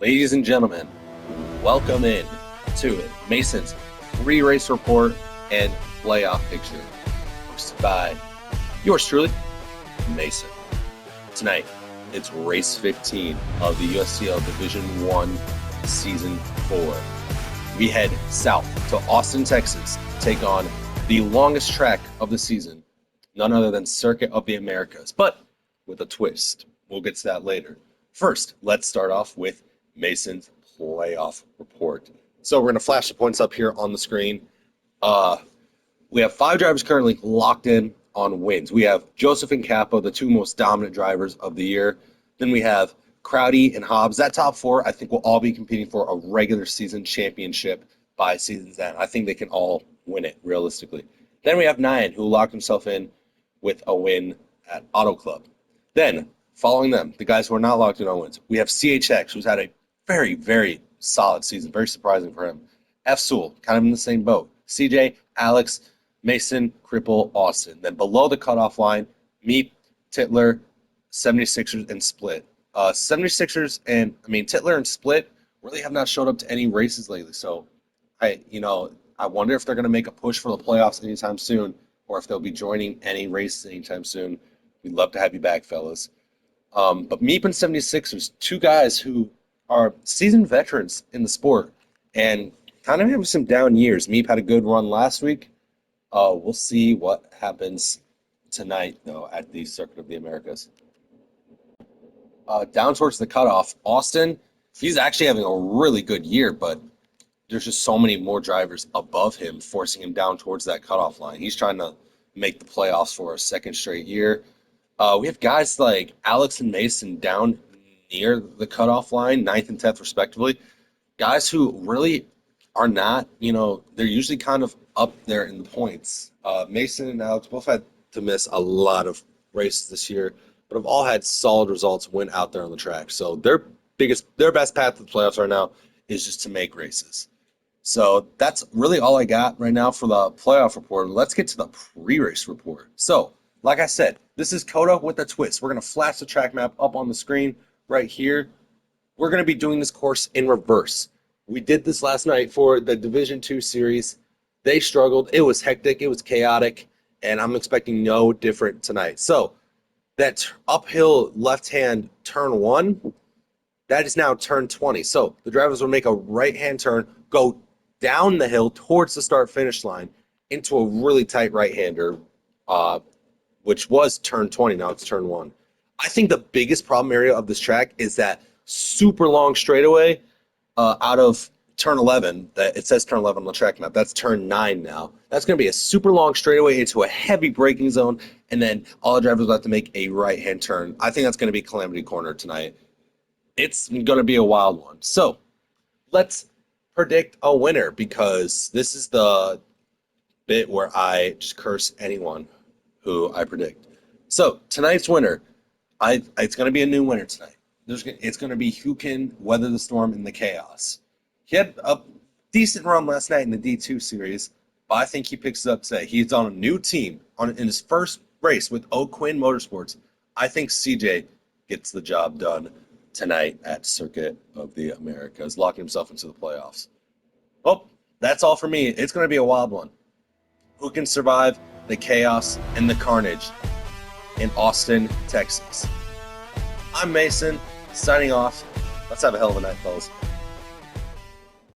Ladies and gentlemen, welcome in to Mason's three-race report and playoff picture, hosted by yours truly, Mason. Tonight, it's race 15 of the USCL Division 1 Season 4. We head south to Austin, Texas, to take on the longest track of the season, none other than Circuit of the Americas, but with a twist. We'll get to that later. First, let's start off with Mason's playoff report. So we're going to flash the points up here on the screen. We have 5 drivers currently locked in on wins. We have Joseph and Capo, the 2 most dominant drivers of the year. Then we have Crowdy and Hobbs. That top 4, I think, will all be competing for a regular season championship by season's end. I think they can all win it, realistically. Then we have Nyan, who locked himself in with a win at Auto Club. Then, following them, the guys who are not locked in on wins, we have CHX, who's had a very, very solid season. Very surprising for him. F. Sewell, kind of in the same boat. CJ, Alex, Mason, Cripple, Austin. Then below the cutoff line, Meep, Titler, 76ers, and Split. 76ers and, Titler and Split really have not showed up to any races lately. So, I wonder if they're going to make a push for the playoffs anytime soon, or if they'll be joining any races anytime soon. We'd love to have you back, fellas. But Meep and 76ers, 2 guys who are seasoned veterans in the sport and kind of have some down years. Meep had a good run last week. We'll see what happens tonight, though, at the Circuit of the Americas. Down towards the cutoff, Austin, he's actually having a really good year, but there's just so many more drivers above him, forcing him down towards that cutoff line. He's trying to make the playoffs for a second straight year. We have guys like Alex and Mason down near the cutoff line, 9th and 10th respectively. Guys who really are not, they're usually kind of up there in the points. Mason and Alex both had to miss a lot of races this year, but have all had solid results when out there on the track. So their best path to the playoffs right now is just to make races. So that's really all I got right now for the playoff report. Let's get to the pre-race report. So, like I said, this is COTA with a twist. We're going to flash the track map up on the screen right here. We're going to be doing this course in reverse. We did this last night for the Division 2 series. They struggled. It was hectic. It was chaotic. And I'm expecting no different tonight. So that uphill left-hand turn 1, that is now turn 20. So the drivers will make a right-hand turn, go down the hill towards the start-finish line into a really tight right-hander, which was turn 20. Now it's turn 1. I think the biggest problem area of this track is that super long straightaway out of turn 11. That it says turn 11 on the track map. That's turn 9 now. That's going to be a super long straightaway into a heavy braking zone, and then all the drivers will have to make a right-hand turn. I think that's going to be Calamity Corner tonight. It's going to be a wild one. So let's predict a winner, because this is the bit where I just curse anyone who I predict. So tonight's winner, it's going to be a new winner tonight. It's going to be who can weather the storm in the chaos. He had a decent run last night in the D2 series, but I think he picks it up today. He's on a new team in his first race with O'Quinn Motorsports. I think CJ gets the job done tonight at Circuit of the Americas, locking himself into the playoffs. Well, that's all for me. It's going to be a wild one. Who can survive the chaos and the carnage in Austin, Texas? I'm Mason, signing off. Let's have a hell of a night, fellas.